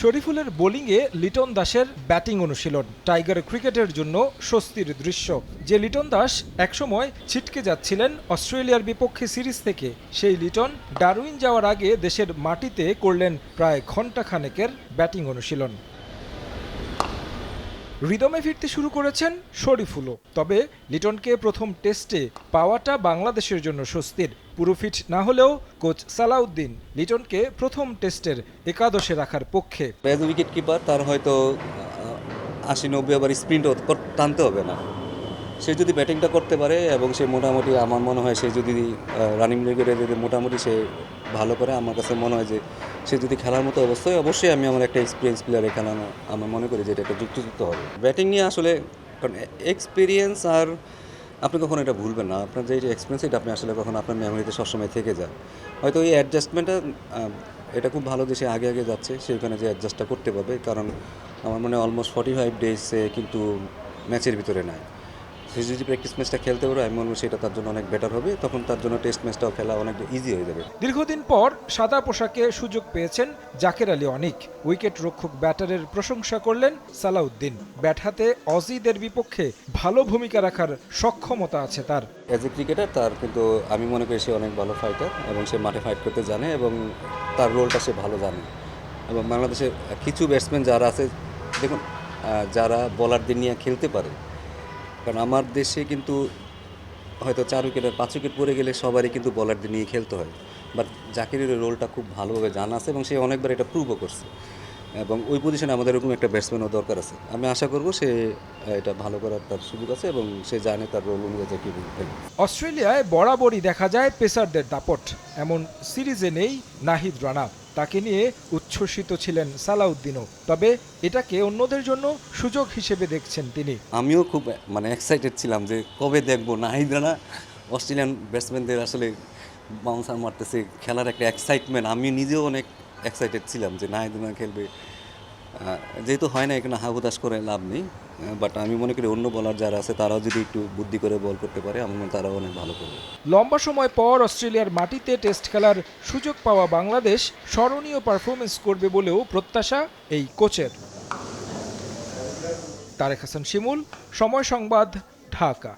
শরীফুলের বোলিংয়ে লিটন দাসের ব্যাটিং অনুশীলন টাইগার ক্রিকেটের জন্য স্বস্তির দৃশ্য। যে লিটন দাস একসময় ছিটকে যাচ্ছিলেন অস্ট্রেলিয়ার বিপক্ষে সিরিজ থেকে, সেই লিটন ডারউইন যাওয়ার আগে দেশের মাটিতে করলেন প্রায় ঘণ্টাখানেকের ব্যাটিং অনুশীলন। রিদমে ফিরতে শুরু করেছেন শরীফুলও। তবে লিটনকে প্রথম টেস্টে পাওয়াটা বাংলাদেশের জন্য স্বস্তির। পুরো ফিট না হলেও কোচ সালাউদ্দিন লিটনকে প্রথম টেস্টের একাদশে রাখার পক্ষে। অ্যাজ উইকেট কিপার তার হয়তো ৮০-৯০ ওভার স্প্রিন্ট টানতে হবে না। সে যদি ব্যাটিংটা করতে পারে এবং সে মোটামুটি, আমার মনে হয় সে যদি রানিং রেগুলারে যদি মোটামুটি সে ভালো করে, আমার কাছে মনে হয় যে সে যদি খেলার মতো অবশ্যই আমি আমার একটা এক্সপিরিয়েন্স প্লেয়ার এখানে আমার মনে করি যে এটা একটা যুক্ত হবে। ব্যাটিং নিয়ে আসলে কারণ এক্সপিরিয়েন্স আর আপনি কখনো এটা ভুলবেন না। আপনার যে এক্সপিরিয়েন্স এটা আপনি আসলে কখনো আপনার মেমোরিতে সবসময় থেকে যায়। হয়তো এই অ্যাডজাস্টমেন্টটা এটা খুব ভালো যে সে আগে যাচ্ছে, সেখানে যে অ্যাডজাস্টটা করতে পারবে। কারণ আমার মনে হয় অলমোস্ট 45 ডেজ কিন্তু ম্যাচের ভিতরে নাই। সে যদি প্র্যাকটিস ম্যাচটা খেলতে পারে, আমি মনে করি সেটা তার জন্য অনেক বেটার হবে। তখন তার জন্য টেস্ট ম্যাচটাও খেলা অনেক ইজি হয়ে যাবে। দীর্ঘদিন পর সাদা পোশাকে সুযোগ পেয়েছেন জাকের আলী অনিক। উইকেট রক্ষক ব্যাটারের প্রশংসা করলেন সালাউদ্দিন। ব্যাট হাতে অজিদের বিপক্ষে ভালো ভূমিকা রাখার সক্ষমতা আছে তার। অ্যাজ এ ক্রিকেটার তার কিন্তু আমি মনে করি সে অনেক ভালো ফাইটার এবং সে মাঠে ফাইট করতে জানে এবং তার রোলটা সে ভালো জানে। এবং বাংলাদেশের কিছু ব্যাটসম্যান যারা আছে, দেখুন, যারা বোলারদের নিয়ে খেলতে পারে। কারণ আমার দেশে কিন্তু হয়তো 4 উইকেট আর 5 উইকেট পড়ে গেলে সবারই কিন্তু বোলারদের নিয়ে খেলতে হয়। বাট জাকিরের রোলটা খুব ভালোভাবে জানা আছে এবং সে অনেকবার এটা প্রুভও করছে। এবং ওই পজিশনে আমাদের এরকম একটা ব্যাটসম্যানও দরকার আছে। আমি আশা করব সে এটা ভালো করার তার সুযোগ আছে এবং সে জানে তার রোল অনুযায়ী কীভাবে খেলবে। অস্ট্রেলিয়ায় বরাবরই দেখা যায় পেসারদের দাপট। এমন সিরিজে নেই নাহিদ রানা। তাকে নিয়ে উচ্ছ্বসিত ছিলেন সালাউদ্দিনও। তবে এটাকে অন্যদের জন্য সুযোগ হিসেবে দেখছেন তিনি। আমিও খুব এক্সাইটেড ছিলাম যে কবে দেখবো নাহিদ রানা অস্ট্রেলিয়ান ব্যাটসম্যানদের আসলে বাউন্সার মারতেছে, খেলার একটা এক্সাইটমেন্ট। আমি নিজেও অনেক এক্সাইটেড ছিলাম যে নাহিদ রানা খেলবে। যেহেতু হয় না, এখানে হাহুতাশ করে লাভ নেই। বাট আমি মনে করি অন্য বলার যারা আছে তারাও যদি একটু বুদ্ধি করে বল করতে পারে, আমার মনে তারাও অনেক ভালো করবে। লম্বা সময় পর অস্ট্রেলিয়ার মাটিতে টেস্ট খেলার সুযোগ পাওয়া বাংলাদেশ স্মরণীয় পারফরমেন্স করবে বলেও প্রত্যাশা এই কোচের। তারেক হাসান শিমুল, সময় সংবাদ, ঢাকা।